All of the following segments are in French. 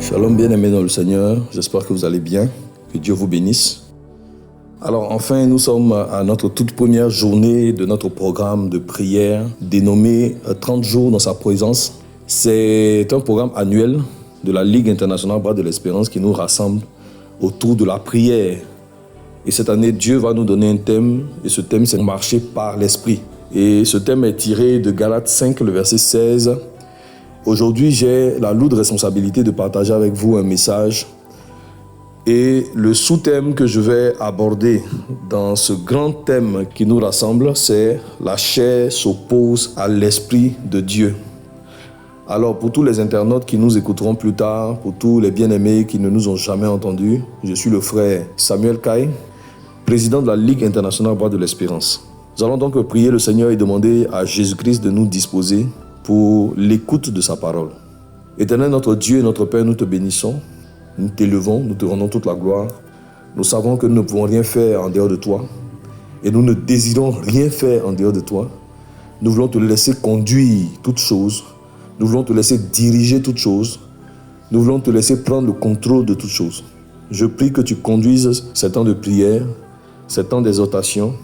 Shalom bien-aimés dans le Seigneur, j'espère que vous allez bien, que Dieu vous bénisse. Alors enfin, nous sommes à notre toute première journée de notre programme de prière dénommé 30 jours dans sa présence. C'est un programme annuel de la Ligue internationale Bras de l'Espérance qui nous rassemble autour de la prière. Et cette année, Dieu va nous donner un thème, et ce thème c'est marcher par l'Esprit. Et ce thème est tiré de Galates 5, le verset 16. Aujourd'hui, j'ai la lourde responsabilité de partager avec vous un message. Et le sous-thème que je vais aborder dans ce grand thème qui nous rassemble, c'est « La chair s'oppose à l'Esprit de Dieu ». Alors, pour tous les internautes qui nous écouteront plus tard, pour tous les bien-aimés qui ne nous ont jamais entendus, je suis le frère Samuel Kai, président de la Ligue internationale Bras de l'Espérance. Nous allons donc prier le Seigneur et demander à Jésus-Christ de nous disposer pour l'écoute de sa parole. Éternel notre Dieu et notre Père, nous te bénissons, nous t'élevons, nous te rendons toute la gloire. Nous savons que nous ne pouvons rien faire en dehors de toi et nous ne désirons rien faire en dehors de toi. Nous voulons te laisser conduire toutes choses, nous voulons te laisser diriger toutes choses, nous voulons te laisser prendre le contrôle de toutes choses. Je prie que tu conduises ces temps de prière, ces temps d'exhortation,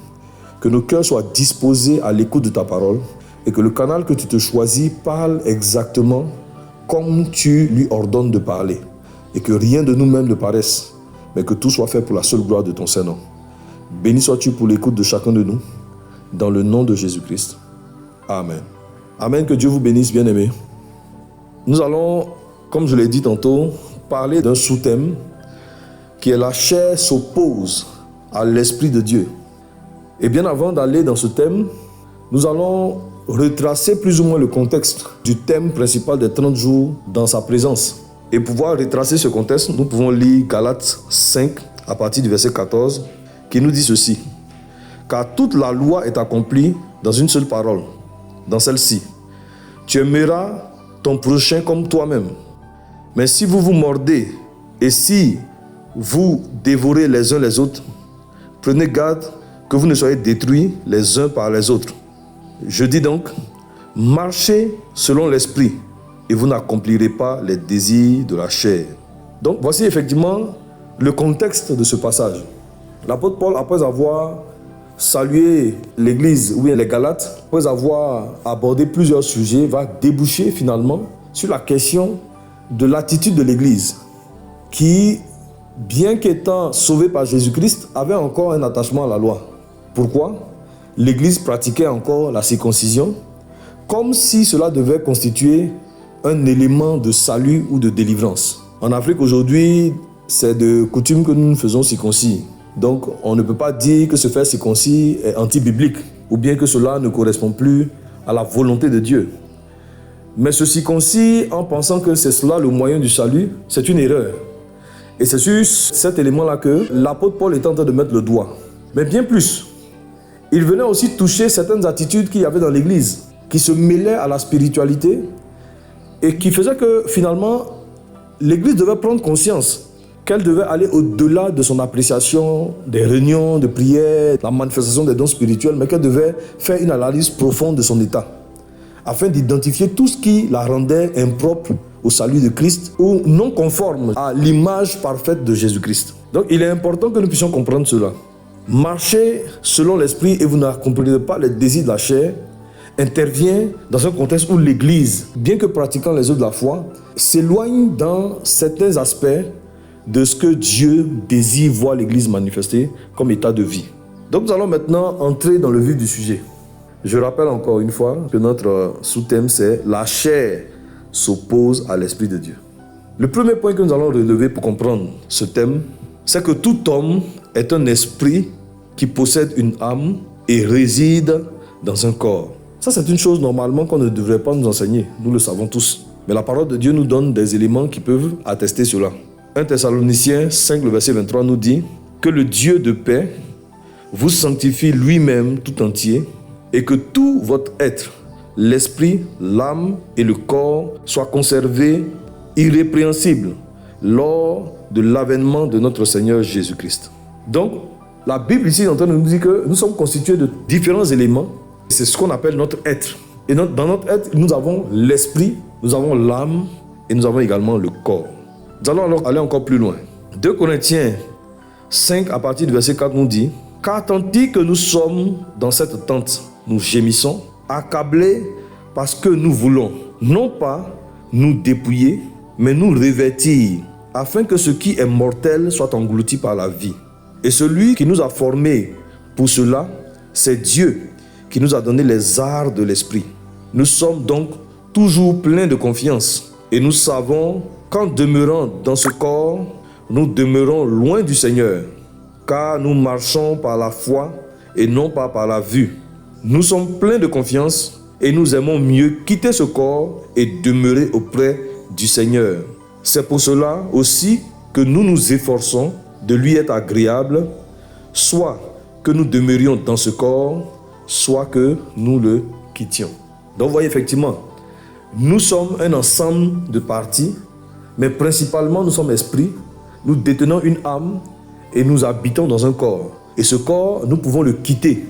que nos cœurs soient disposés à l'écoute de ta parole, et que le canal que tu te choisis parle exactement comme tu lui ordonnes de parler. Et que rien de nous-mêmes ne paraisse, mais que tout soit fait pour la seule gloire de ton Saint-Nom. Béni sois-tu pour l'écoute de chacun de nous, dans le nom de Jésus-Christ. Amen. Amen, que Dieu vous bénisse, bien-aimés. Nous allons, comme je l'ai dit tantôt, parler d'un sous-thème qui est la chair s'oppose à l'Esprit de Dieu. Et bien avant d'aller dans ce thème, nous allons retracer plus ou moins le contexte du thème principal des 30 jours dans sa présence. Et pour pouvoir retracer ce contexte, nous pouvons lire Galates 5 à partir du verset 14 qui nous dit ceci. Car toute la loi est accomplie dans une seule parole, dans celle-ci. Tu aimeras ton prochain comme toi-même. Mais si vous vous mordez et si vous dévorez les uns les autres, prenez garde que vous ne soyez détruits les uns par les autres. Je dis donc, marchez selon l'esprit et vous n'accomplirez pas les désirs de la chair. Donc voici effectivement le contexte de ce passage. L'apôtre Paul, après avoir salué l'église, ou bien les Galates, après avoir abordé plusieurs sujets, va déboucher finalement sur la question de l'attitude de l'église qui, bien qu'étant sauvée par Jésus-Christ, avait encore un attachement à la loi. Pourquoi ? L'Église pratiquait encore la circoncision, comme si cela devait constituer un élément de salut ou de délivrance. En Afrique aujourd'hui, c'est de coutume que nous nous faisons circoncis. Donc on ne peut pas dire que se faire circoncis est anti-biblique, ou bien que cela ne correspond plus à la volonté de Dieu. Mais se circoncire en pensant que c'est cela le moyen du salut, c'est une erreur. Et c'est sur cet élément-là que l'apôtre Paul est en train de mettre le doigt. Mais bien plus, il venait aussi toucher certaines attitudes qu'il y avait dans l'église, qui se mêlaient à la spiritualité et qui faisaient que finalement, l'église devait prendre conscience qu'elle devait aller au-delà de son appréciation des réunions de prière, la manifestation des dons spirituels, mais qu'elle devait faire une analyse profonde de son état, afin d'identifier tout ce qui la rendait impropre au salut de Christ ou non conforme à l'image parfaite de Jésus-Christ. Donc il est important que nous puissions comprendre cela. Marcher selon l'esprit et vous n'accomplirez pas les désirs de la chair intervient dans un contexte où l'Église, bien que pratiquant les œuvres de la foi, s'éloigne dans certains aspects de ce que Dieu désire voir l'Église manifester comme état de vie. Donc nous allons maintenant entrer dans le vif du sujet. Je rappelle encore une fois que notre sous-thème c'est « La chair s'oppose à l'Esprit de Dieu ». Le premier point que nous allons relever pour comprendre ce thème, c'est que tout homme est un esprit qui possède une âme et réside dans un corps. Ça, c'est une chose normalement qu'on ne devrait pas nous enseigner. Nous le savons tous. Mais la parole de Dieu nous donne des éléments qui peuvent attester cela. 1 Thessaloniciens 5, le verset 23 nous dit que le Dieu de paix vous sanctifie lui-même tout entier et que tout votre être, l'esprit, l'âme et le corps soient conservés irrépréhensibles lors de l'avènement de notre Seigneur Jésus-Christ. Donc, la Bible ici est en train de nous dire que nous sommes constitués de différents éléments. C'est ce qu'on appelle notre être. Et dans notre être, nous avons l'esprit, nous avons l'âme et nous avons également le corps. Nous allons alors aller encore plus loin. 2 Corinthiens 5 à partir du verset 4 nous dit: car tandis que nous sommes dans cette tente, nous gémissons, accablés parce que nous voulons non pas nous dépouiller, mais nous revêtir, afin que ce qui est mortel soit englouti par la vie. Et celui qui nous a formés pour cela, c'est Dieu qui nous a donné les arts de l'esprit. Nous sommes donc toujours pleins de confiance et nous savons qu'en demeurant dans ce corps, nous demeurons loin du Seigneur, car nous marchons par la foi et non pas par la vue. Nous sommes pleins de confiance et nous aimons mieux quitter ce corps et demeurer auprès du Seigneur. C'est pour cela aussi que nous nous efforçons de lui être agréable, soit que nous demeurions dans ce corps, soit que nous le quittions. Donc vous voyez effectivement, nous sommes un ensemble de parties, mais principalement nous sommes esprits, nous détenons une âme et nous habitons dans un corps. Et ce corps, nous pouvons le quitter.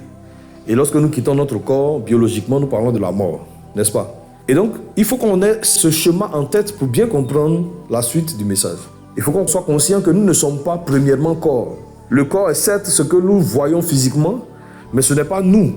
Et lorsque nous quittons notre corps, biologiquement, nous parlons de la mort, n'est-ce pas? Et donc, il faut qu'on ait ce schéma en tête pour bien comprendre la suite du message. Il faut qu'on soit conscient que nous ne sommes pas premièrement corps. Le corps est certes ce que nous voyons physiquement, mais ce n'est pas nous.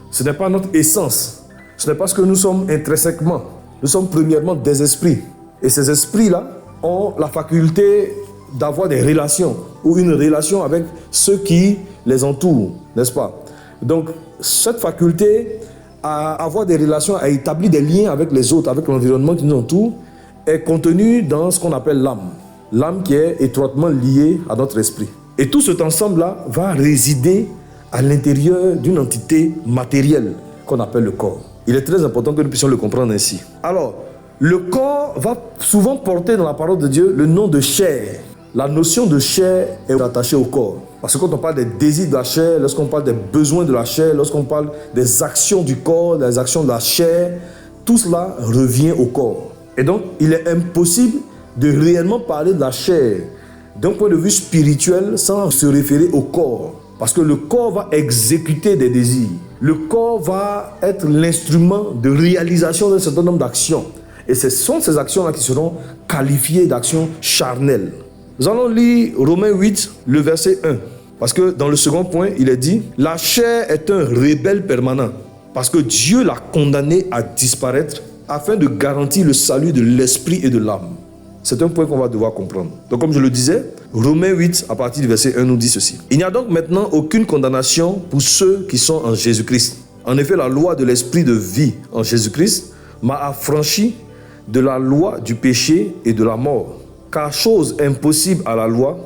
Ce n'est pas notre essence. Ce n'est pas ce que nous sommes intrinsèquement. Nous sommes premièrement des esprits. Et ces esprits-là ont la faculté d'avoir des relations ou une relation avec ceux qui les entourent, n'est-ce pas? Donc, cette faculté à avoir des relations, à établir des liens avec les autres, avec l'environnement qui nous entoure, est contenue dans ce qu'on appelle l'âme. L'âme qui est étroitement liée à notre esprit. Et tout cet ensemble-là va résider à l'intérieur d'une entité matérielle qu'on appelle le corps. Il est très important que nous puissions le comprendre ainsi. Alors, le corps va souvent porter dans la parole de Dieu le nom de chair. La notion de chair est attachée au corps. Parce que quand on parle des désirs de la chair, lorsqu'on parle des besoins de la chair, lorsqu'on parle des actions du corps, des actions de la chair, tout cela revient au corps. Et donc, il est impossible de réellement parler de la chair d'un point de vue spirituel sans se référer au corps. Parce que le corps va exécuter des désirs. Le corps va être l'instrument de réalisation d'un certain nombre d'actions. Et ce sont ces actions-là qui seront qualifiées d'actions charnelles. Nous allons lire Romains 8, le verset 1. Parce que dans le second point, il est dit: la chair est un rebelle permanent, parce que Dieu l'a condamné à disparaître afin de garantir le salut de l'esprit et de l'âme. C'est un point qu'on va devoir comprendre. Donc comme je le disais, Romains 8, à partir du verset 1, nous dit ceci. Il n'y a donc maintenant aucune condamnation pour ceux qui sont en Jésus-Christ. En effet, la loi de l'esprit de vie en Jésus-Christ m'a affranchi de la loi du péché et de la mort. Car chose impossible à la loi,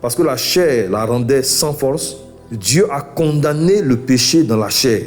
parce que la chair la rendait sans force, Dieu a condamné le péché dans la chair,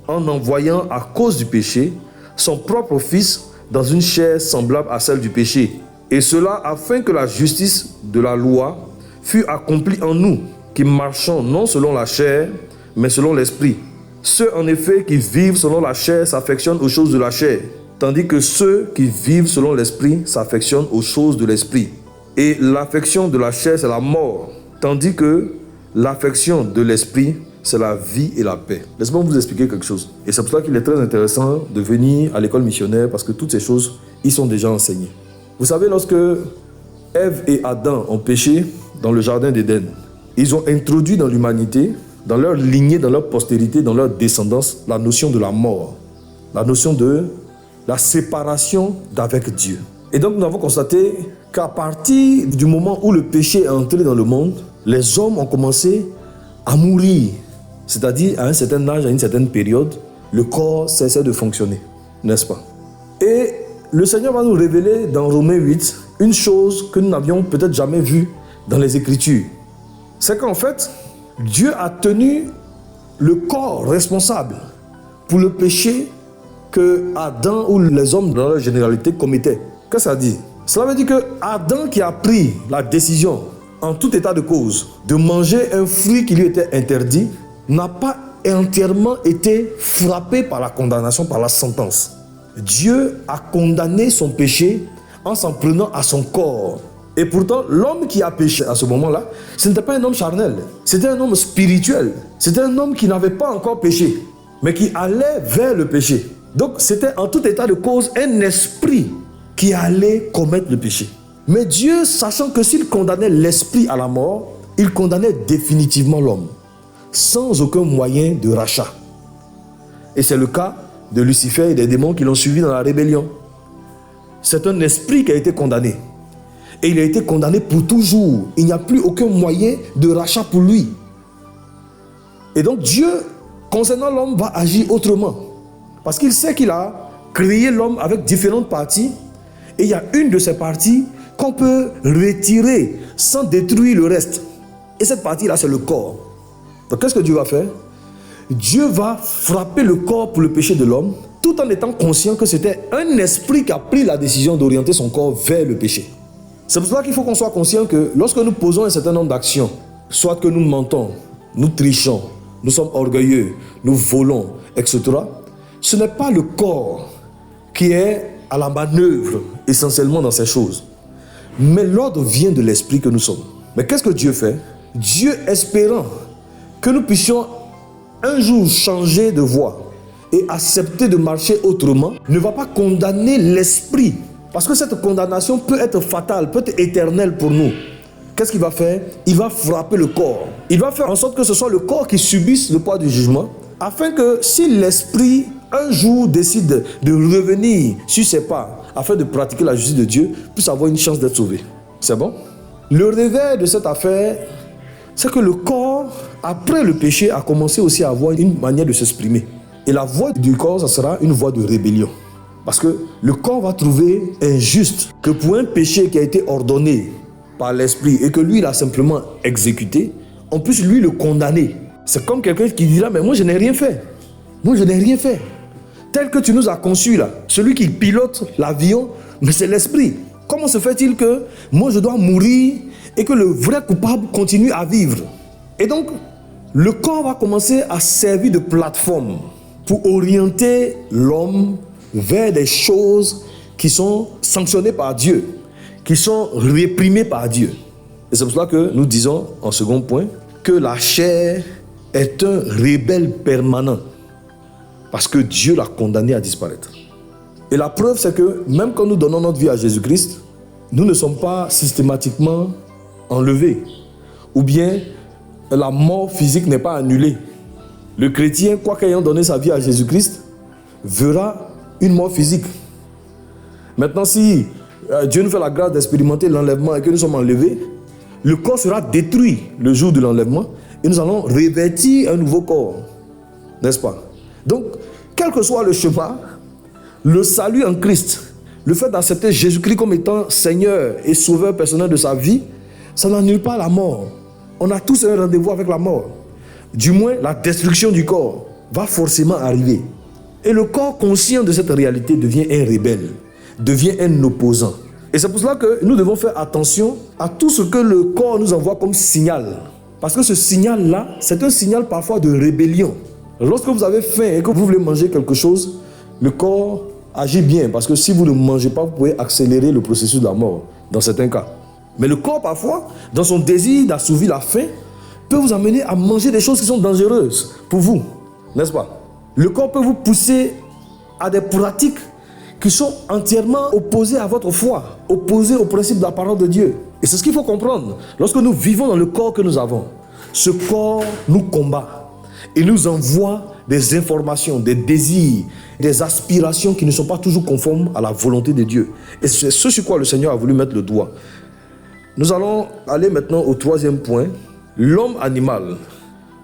en envoyant à cause du péché son propre Fils dans une chair semblable à celle du péché. Et cela afin que la justice de la loi fût accomplie en nous, qui marchons non selon la chair, mais selon l'esprit. Ceux en effet qui vivent selon la chair s'affectionnent aux choses de la chair, tandis que ceux qui vivent selon l'esprit s'affectionnent aux choses de l'esprit. Et l'affection de la chair, c'est la mort, tandis que l'affection de l'esprit, c'est la vie et la paix. Laissez-moi vous expliquer quelque chose. Et c'est pour ça qu'il est très intéressant de venir à l'école missionnaire, parce que toutes ces choses, ils sont déjà enseignées. Vous savez, lorsque Ève et Adam ont péché dans le jardin d'Éden, ils ont introduit dans l'humanité, dans leur lignée, dans leur postérité, dans leur descendance, la notion de la mort, la notion de la séparation d'avec Dieu. Et donc nous avons constaté qu'à partir du moment où le péché est entré dans le monde, les hommes ont commencé à mourir. C'est-à-dire à un certain âge, à une certaine période, le corps cessait de fonctionner, n'est-ce pas? Et le Seigneur va nous révéler dans Romains 8 une chose que nous n'avions peut-être jamais vue dans les Écritures. C'est qu'en fait, Dieu a tenu le corps responsable pour le péché que Adam ou les hommes dans leur généralité commettaient. Qu'est-ce que ça dit? Cela veut dire que Adam qui a pris la décision, en tout état de cause, de manger un fruit qui lui était interdit, n'a pas entièrement été frappé par la condamnation, par la sentence. Dieu a condamné son péché en s'en prenant à son corps. Et pourtant, l'homme qui a péché à ce moment-là, ce n'était pas un homme charnel, c'était un homme spirituel. C'était un homme qui n'avait pas encore péché, mais qui allait vers le péché. Donc, c'était en tout état de cause un esprit qui allait commettre le péché. Mais Dieu, sachant que s'il condamnait l'esprit à la mort, il condamnait définitivement l'homme, sans aucun moyen de rachat. Et c'est le cas de Lucifer et des démons qui l'ont suivi dans la rébellion. C'est un esprit qui a été condamné. Et il a été condamné pour toujours. Il n'y a plus aucun moyen de rachat pour lui. Et donc Dieu, concernant l'homme, va agir autrement. Parce qu'il sait qu'il a créé l'homme avec différentes parties. Et il y a une de ces parties qu'on peut retirer sans détruire le reste. Et cette partie-là, c'est le corps. Donc qu'est-ce que Dieu va faire? Dieu va frapper le corps pour le péché de l'homme, tout en étant conscient que c'était un esprit qui a pris la décision d'orienter son corps vers le péché. C'est pour cela qu'il faut qu'on soit conscient que lorsque nous posons un certain nombre d'actions, soit que nous mentons, nous trichons, nous sommes orgueilleux, nous volons, etc., ce n'est pas le corps qui est à la manœuvre essentiellement dans ces choses. Mais l'ordre vient de l'esprit que nous sommes. Mais qu'est-ce que Dieu fait? Dieu, espérant que nous puissions un jour changer de voie et accepter de marcher autrement, ne va pas condamner l'esprit. Parce que cette condamnation peut être fatale, peut être éternelle pour nous. Qu'est-ce qu'il va faire? Il va frapper le corps. Il va faire en sorte que ce soit le corps qui subisse le poids du jugement, afin que si l'esprit un jour décide de revenir sur ses pas, afin de pratiquer la justice de Dieu, puisse avoir une chance d'être sauvé. C'est bon? Le revers de cette affaire, c'est que le corps, après le péché, a commencé aussi à avoir une manière de s'exprimer. Et la voix du corps, ça sera une voix de rébellion. Parce que le corps va trouver injuste que pour un péché qui a été ordonné par l'esprit et que lui, il a simplement exécuté, on puisse lui le condamner. C'est comme quelqu'un qui dira, mais moi je n'ai rien fait. Moi je n'ai rien fait. Tel que tu nous as conçus là, celui qui pilote l'avion, mais c'est l'esprit. Comment se fait-il que moi je dois mourir et que le vrai coupable continue à vivre? Et donc, le corps va commencer à servir de plateforme pour orienter l'homme vers des choses qui sont sanctionnées par Dieu, qui sont réprimées par Dieu. Et c'est pour cela que nous disons, en second point, que la chair est un rebelle permanent, parce que Dieu l'a condamné à disparaître. Et la preuve, c'est que même quand nous donnons notre vie à Jésus-Christ, nous ne sommes pas systématiquement enlevés, ou bien la mort physique n'est pas annulée. Le chrétien, quoi qu'ayant donné sa vie à Jésus-Christ, verra une mort physique. Maintenant, si Dieu nous fait la grâce d'expérimenter l'enlèvement et que nous sommes enlevés, le corps sera détruit le jour de l'enlèvement et nous allons revêtir un nouveau corps. N'est-ce pas? Donc, quel que soit le chemin, le salut en Christ, le fait d'accepter Jésus-Christ comme étant Seigneur et Sauveur personnel de sa vie, ça n'annule pas la mort. On a tous un rendez-vous avec la mort. Du moins, la destruction du corps va forcément arriver. Et le corps conscient de cette réalité devient un rebelle, devient un opposant. Et c'est pour cela que nous devons faire attention à tout ce que le corps nous envoie comme signal. Parce que ce signal-là, c'est un signal parfois de rébellion. Lorsque vous avez faim et que vous voulez manger quelque chose, le corps agit bien. Parce que si vous ne mangez pas, vous pouvez accélérer le processus de la mort, dans certains cas. Mais le corps, parfois, dans son désir d'assouvir la faim, peut vous amener à manger des choses qui sont dangereuses pour vous. N'est-ce pas? Le corps peut vous pousser à des pratiques qui sont entièrement opposées à votre foi, opposées au principe de la parole de Dieu. Et c'est ce qu'il faut comprendre. Lorsque nous vivons dans le corps que nous avons, ce corps nous combat et nous envoie des informations, des désirs, des aspirations qui ne sont pas toujours conformes à la volonté de Dieu. Et c'est ce sur quoi le Seigneur a voulu mettre le doigt. Nous allons aller maintenant au troisième point. L'homme animal,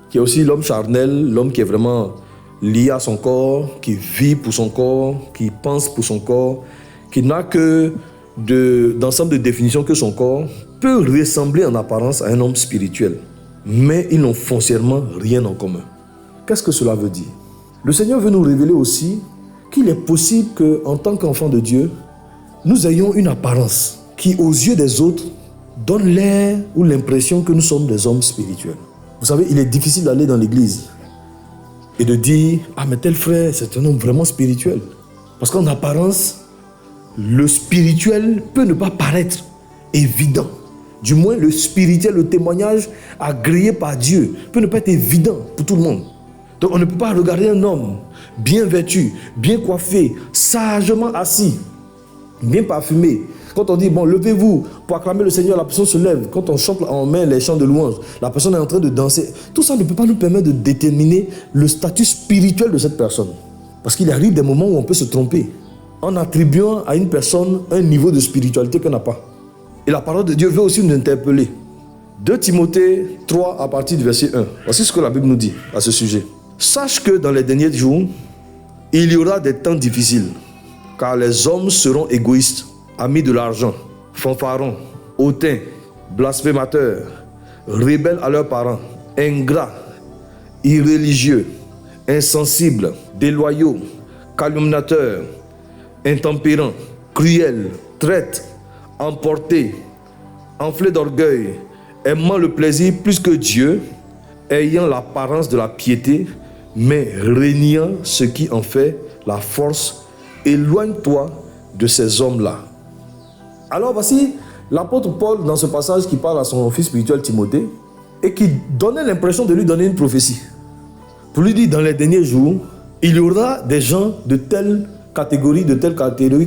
qui est aussi l'homme charnel, l'homme qui est vraiment lié à son corps, qui vit pour son corps, qui pense pour son corps, qui n'a que d'ensemble de définitions que son corps, peut ressembler en apparence à un homme spirituel. Mais ils n'ont foncièrement rien en commun. Qu'est-ce que cela veut dire? Le Seigneur veut nous révéler aussi qu'il est possible qu'en tant qu'enfants de Dieu, nous ayons une apparence qui, aux yeux des autres, donne l'air ou l'impression que nous sommes des hommes spirituels. Vous savez, il est difficile d'aller dans l'église et de dire « Ah, mais tel frère, c'est un homme vraiment spirituel. » Parce qu'en apparence, le spirituel peut ne pas paraître évident. Du moins, le spirituel, le témoignage agréé par Dieu peut ne pas être évident pour tout le monde. Donc, on ne peut pas regarder un homme bien vêtu, bien coiffé, sagement assis bien parfumé. Quand on dit, bon, levez-vous pour acclamer le Seigneur, la personne se lève. Quand on chante en main les chants de louange, la personne est en train de danser. Tout ça ne peut pas nous permettre de déterminer le statut spirituel de cette personne. Parce qu'il arrive des moments où on peut se tromper en attribuant à une personne un niveau de spiritualité qu'elle n'a pas. Et la parole de Dieu veut aussi nous interpeller. 2 Timothée 3 à partir du verset 1. Voici ce que la Bible nous dit à ce sujet. Sache que dans les derniers jours, il y aura des temps difficiles, car les hommes seront égoïstes, amis de l'argent, fanfarons, hautains, blasphémateurs, rebelles à leurs parents, ingrats, irréligieux, insensibles, déloyaux, calomniateurs, intempérants, cruels, traîtres, emportés, enflés d'orgueil, aimant le plaisir plus que Dieu, ayant l'apparence de la piété, mais régnant ce qui en fait la force. Éloigne-toi de ces hommes-là. Alors voici l'apôtre Paul dans ce passage qui parle à son fils spirituel Timothée et qui donnait l'impression de lui donner une prophétie. Pour lui dire, dans les derniers jours, il y aura des gens de telle catégorie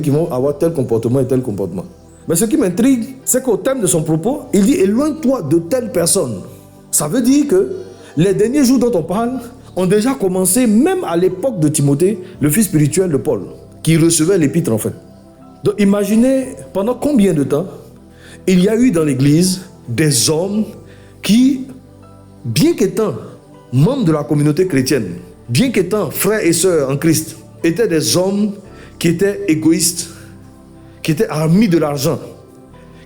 qui vont avoir tel comportement et tel comportement. Mais ce qui m'intrigue, c'est qu'au terme de son propos, il dit, éloigne-toi de telle personne. Ça veut dire que les derniers jours dont on parle ont déjà commencé même à l'époque de Timothée, le fils spirituel de Paul, qui recevait l'épître en fait. Donc imaginez pendant combien de temps il y a eu dans l'église des hommes qui, bien qu'étant membres de la communauté chrétienne, bien qu'étant frères et sœurs en Christ, étaient des hommes qui étaient égoïstes, qui étaient amis de l'argent,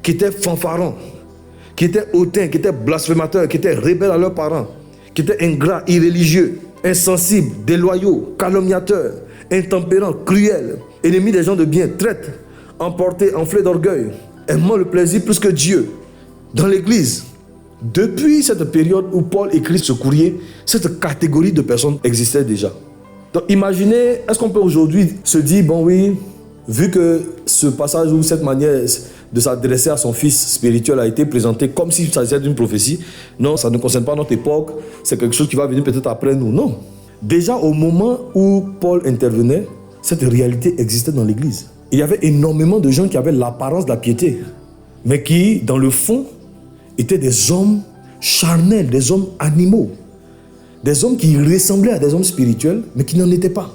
qui étaient fanfarons, qui étaient hautains, qui étaient blasphémateurs, qui étaient rebelles à leurs parents, qui étaient ingrats, irréligieux, insensibles, déloyaux, calomniateurs, intempérants, cruels, ennemis des gens de bien, traîtres, emportés, enflés d'orgueil, aimant le plaisir plus que Dieu. Dans l'église, depuis cette période où Paul écrit ce courrier, cette catégorie de personnes existait déjà. Donc imaginez, est-ce qu'on peut aujourd'hui se dire, bon oui, vu que ce passage ou cette manière de s'adresser à son fils spirituel a été présenté comme s'il s'agissait d'une prophétie, non, ça ne concerne pas notre époque, c'est quelque chose qui va venir peut-être après nous. Non. Déjà au moment où Paul intervenait, cette réalité existait dans l'église. Il y avait énormément de gens qui avaient l'apparence de la piété, mais qui, dans le fond, étaient des hommes charnels, des hommes animaux, des hommes qui ressemblaient à des hommes spirituels, mais qui n'en étaient pas.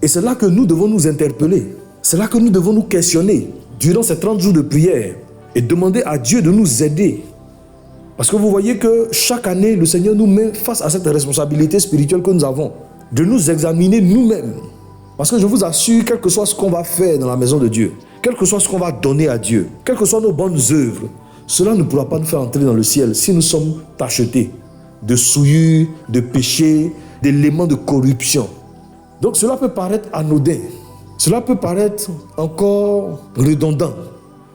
Et c'est là que nous devons nous interpeller. C'est là que nous devons nous questionner durant ces 30 jours de prière et demander à Dieu de nous aider. Parce que vous voyez que chaque année, le Seigneur nous met face à cette responsabilité spirituelle que nous avons, de nous examiner nous-mêmes. Parce que je vous assure, quel que soit ce qu'on va faire dans la maison de Dieu, quel que soit ce qu'on va donner à Dieu, quelles que soient nos bonnes œuvres, cela ne pourra pas nous faire entrer dans le ciel si nous sommes tachetés de souillure, de péché, d'éléments de corruption. Donc cela peut paraître anodin, cela peut paraître encore redondant.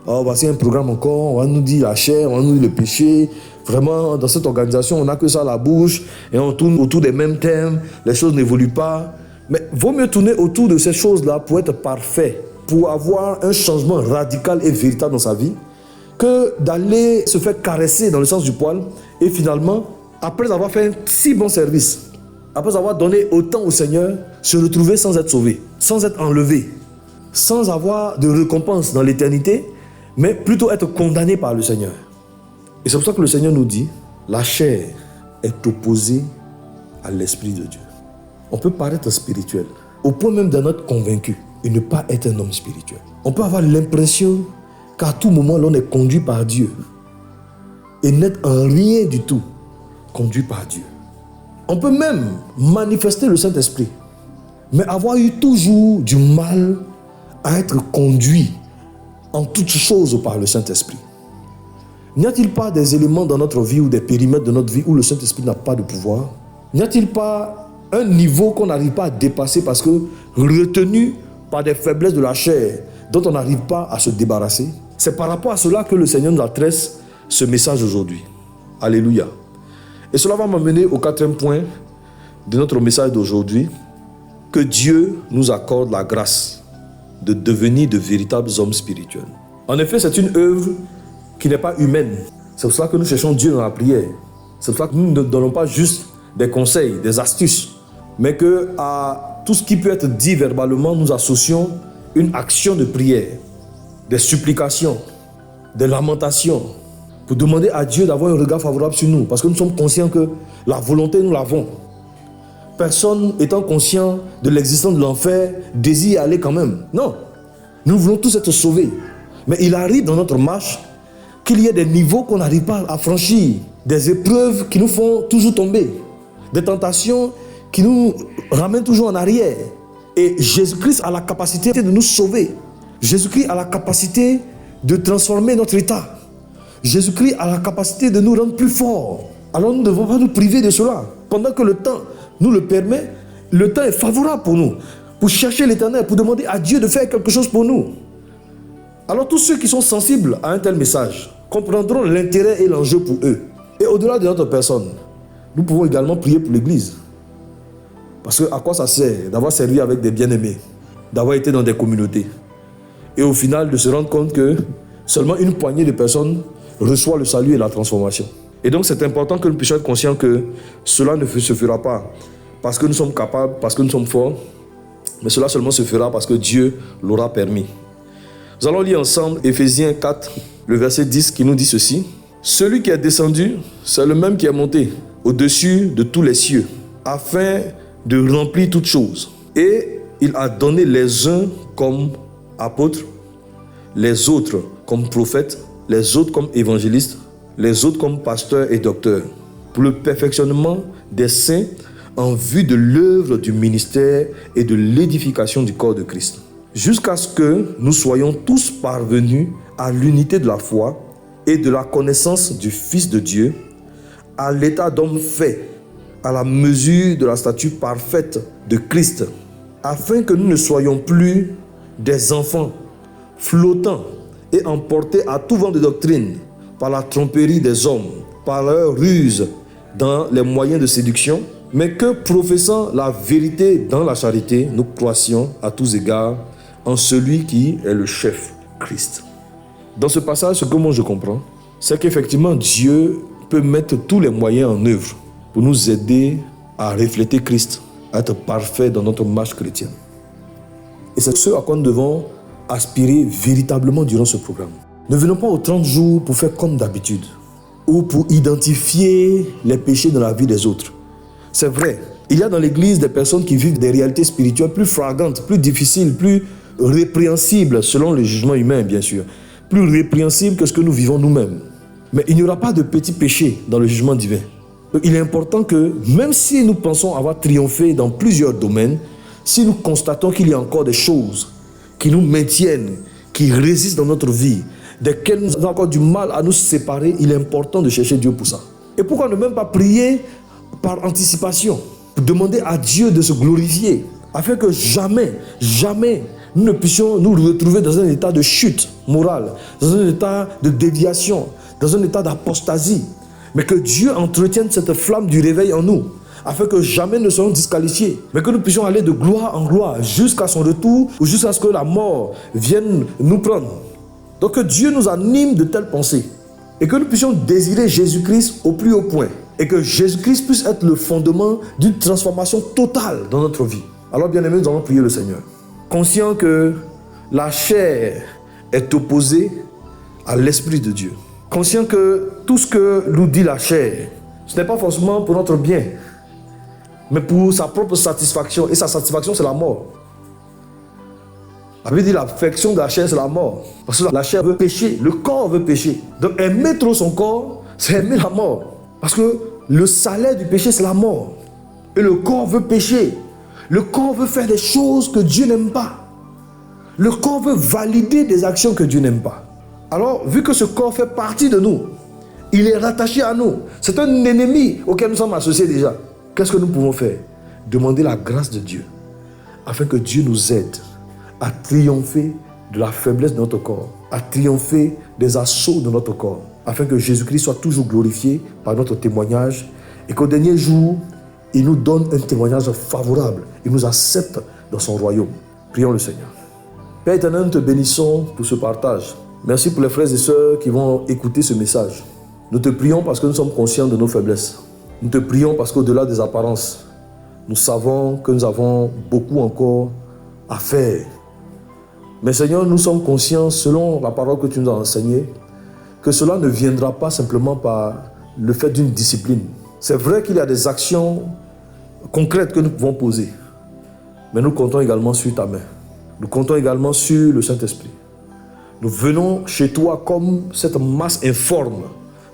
Oh, voici un programme encore, on va nous dire la chair, on va nous dire le péché. Vraiment, dans cette organisation, on n'a que ça à la bouche et on tourne autour des mêmes thèmes, les choses n'évoluent pas. Mais vaut mieux tourner autour de ces choses-là pour être parfait, pour avoir un changement radical et véritable dans sa vie, que d'aller se faire caresser dans le sens du poil et finalement, après avoir fait un si bon service, après avoir donné autant au Seigneur, se retrouver sans être sauvé, sans être enlevé, sans avoir de récompense dans l'éternité, mais plutôt être condamné par le Seigneur. Et c'est pour ça que le Seigneur nous dit, la chair est opposée à l'Esprit de Dieu. On peut paraître spirituel, au point même d'en être convaincu et ne pas être un homme spirituel. On peut avoir l'impression qu'à tout moment, l'on est conduit par Dieu et n'être en rien du tout conduit par Dieu. On peut même manifester le Saint-Esprit, mais avoir eu toujours du mal à être conduit en toutes choses par le Saint-Esprit. N'y a-t-il pas des éléments dans notre vie ou des périmètres de notre vie où le Saint-Esprit n'a pas de pouvoir? N'y a-t-il pas un niveau qu'on n'arrive pas à dépasser parce que retenu par des faiblesses de la chair dont on n'arrive pas à se débarrasser? C'est par rapport à cela que le Seigneur nous adresse ce message aujourd'hui. Alléluia. Et cela va m'amener au 4e point de notre message d'aujourd'hui, que Dieu nous accorde la grâce de devenir de véritables hommes spirituels. En effet, c'est une œuvre qui n'est pas humaine. C'est pour cela que nous cherchons Dieu dans la prière. C'est pour cela que nous ne donnons pas juste des conseils, des astuces, mais que à tout ce qui peut être dit verbalement, nous associons une action de prière. des supplications, des lamentations, pour demander à Dieu d'avoir un regard favorable sur nous, parce que nous sommes conscients que la volonté, nous l'avons. Personne étant conscient de l'existence de l'enfer désire y aller quand même. Non, nous voulons tous être sauvés. Mais il arrive dans notre marche qu'il y ait des niveaux qu'on n'arrive pas à franchir, des épreuves qui nous font toujours tomber, des tentations qui nous ramènent toujours en arrière. Et Jésus-Christ a la capacité de nous sauver. Jésus-Christ a la capacité de transformer notre état. Jésus-Christ a la capacité de nous rendre plus forts. Alors nous ne devons pas nous priver de cela. Pendant que le temps nous le permet, le temps est favorable pour nous, pour chercher l'Éternel, pour demander à Dieu de faire quelque chose pour nous. Alors tous ceux qui sont sensibles à un tel message comprendront l'intérêt et l'enjeu pour eux. Et au-delà de notre personne, nous pouvons également prier pour l'Église. Parce que à quoi ça sert d'avoir servi avec des bien-aimés, d'avoir été dans des communautés, et au final de se rendre compte que seulement une poignée de personnes reçoit le salut et la transformation. Et donc c'est important que nous puissions être conscients que cela ne se fera pas parce que nous sommes capables, parce que nous sommes forts, mais cela seulement se fera parce que Dieu l'aura permis. Nous allons lire ensemble Éphésiens 4, le verset 10 qui nous dit ceci. « Celui qui est descendu, c'est le même qui est monté au-dessus de tous les cieux, afin de remplir toutes choses. Et il a donné les uns comme apôtres, les autres comme prophètes, les autres comme évangélistes, les autres comme pasteurs et docteurs, pour le perfectionnement des saints en vue de l'œuvre du ministère et de l'édification du corps de Christ, jusqu'à ce que nous soyons tous parvenus à l'unité de la foi et de la connaissance du Fils de Dieu, à l'état d'homme fait, à la mesure de la stature parfaite de Christ, afin que nous ne soyons plus des enfants flottants et emportés à tout vent de doctrine par la tromperie des hommes, par leur ruse dans les moyens de séduction, mais que, professant la vérité dans la charité, nous croissions à tous égards en celui qui est le chef, Christ. Dans ce passage, ce que moi je comprends, c'est qu'effectivement Dieu peut mettre tous les moyens en œuvre pour nous aider à refléter Christ, à être parfait dans notre marche chrétienne. Et c'est ce à quoi nous devons aspirer véritablement durant ce programme. Ne venons pas aux 30 jours pour faire comme d'habitude ou pour identifier les péchés dans la vie des autres. C'est vrai, il y a dans l'église des personnes qui vivent des réalités spirituelles plus flagrantes, plus difficiles, plus répréhensibles selon le jugement humain bien sûr, plus répréhensibles que ce que nous vivons nous-mêmes. Mais il n'y aura pas de petits péchés dans le jugement divin. Donc il est important que, même si nous pensons avoir triomphé dans plusieurs domaines, si nous constatons qu'il y a encore des choses qui nous maintiennent, qui résistent dans notre vie, desquelles nous avons encore du mal à nous séparer, il est important de chercher Dieu pour ça. Et pourquoi ne même pas prier par anticipation, pour demander à Dieu de se glorifier, afin que jamais, jamais nous ne puissions nous retrouver dans un état de chute morale, dans un état de déviation, dans un état d'apostasie, mais que Dieu entretienne cette flamme du réveil en nous, afin que jamais ne soyons disqualifiés, mais que nous puissions aller de gloire en gloire jusqu'à son retour ou jusqu'à ce que la mort vienne nous prendre. Donc que Dieu nous anime de telles pensées et que nous puissions désirer Jésus-Christ au plus haut point et que Jésus-Christ puisse être le fondement d'une transformation totale dans notre vie. Alors bien aimés, nous allons prier le Seigneur, conscient que la chair est opposée à l'Esprit de Dieu, conscient que tout ce que nous dit la chair, ce n'est pas forcément pour notre bien, mais pour sa propre satisfaction. Et sa satisfaction, c'est la mort. La Bible dit l'affection de la chair, c'est la mort. Parce que la chair veut pécher, le corps veut pécher. Donc aimer trop son corps, c'est aimer la mort. Parce que le salaire du péché, c'est la mort. Et le corps veut pécher. Le corps veut faire des choses que Dieu n'aime pas. Le corps veut valider des actions que Dieu n'aime pas. Alors, vu que ce corps fait partie de nous, il est rattaché à nous. C'est un ennemi auquel nous sommes associés déjà. Qu'est-ce que nous pouvons faire? Demander la grâce de Dieu, afin que Dieu nous aide à triompher de la faiblesse de notre corps, à triompher des assauts de notre corps, afin que Jésus-Christ soit toujours glorifié par notre témoignage et qu'au dernier jour, il nous donne un témoignage favorable. Il nous accepte dans son royaume. Prions le Seigneur. Père éternel, nous te bénissons pour ce partage. Merci pour les frères et sœurs qui vont écouter ce message. Nous te prions parce que nous sommes conscients de nos faiblesses. Nous te prions parce qu'au-delà des Mais Seigneur, nous sommes conscients, selon la parole que tu nous as enseignée, que cela ne viendra pas simplement par le fait d'une discipline. C'est vrai qu'il y a des actions concrètes que nous pouvons poser, mais nous comptons également sur ta main. Nous comptons également sur le Saint-Esprit. Nous venons chez toi comme cette masse informe,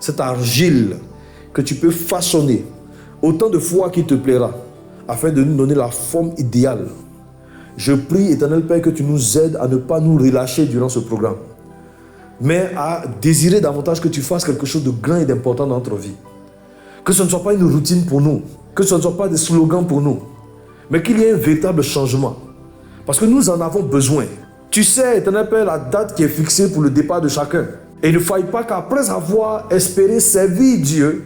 cette argile que tu peux façonner autant de fois qu'il te plaira, afin de nous donner la forme idéale. Je prie, Éternel Père, que tu nous aides à ne pas nous relâcher durant ce programme, mais à désirer davantage que tu fasses quelque chose de grand et d'important dans notre vie. Que ce ne soit pas une routine pour nous, que ce ne soit pas des slogans pour nous, mais qu'il y ait un véritable changement. Parce que nous en avons besoin. Tu sais, Éternel Père, la date qui est fixée pour le départ de chacun. Et il ne faille pas qu'après avoir espéré servir Dieu,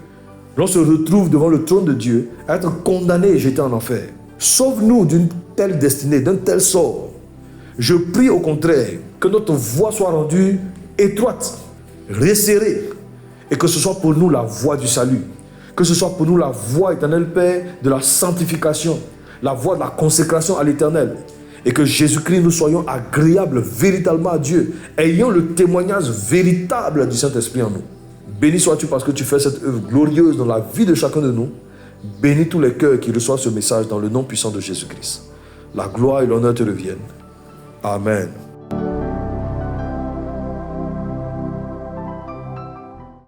l'on se retrouve devant le trône de Dieu, à être condamné et jeté en enfer. Sauve-nous d'une telle destinée, d'un tel sort. Je prie au contraire que notre voie soit rendue étroite, resserrée, et que ce soit pour nous la voie du salut, que ce soit pour nous la voie, Éternel Père, de la sanctification, la voie de la consécration à l'Éternel, et que Jésus-Christ, nous soyons agréables véritablement à Dieu, ayant le témoignage véritable du Saint-Esprit en nous. Béni sois-tu parce que tu fais cette œuvre glorieuse dans la vie de chacun de nous. Bénis tous les cœurs qui reçoivent ce message dans le nom puissant de Jésus-Christ. La gloire et l'honneur te reviennent. Amen.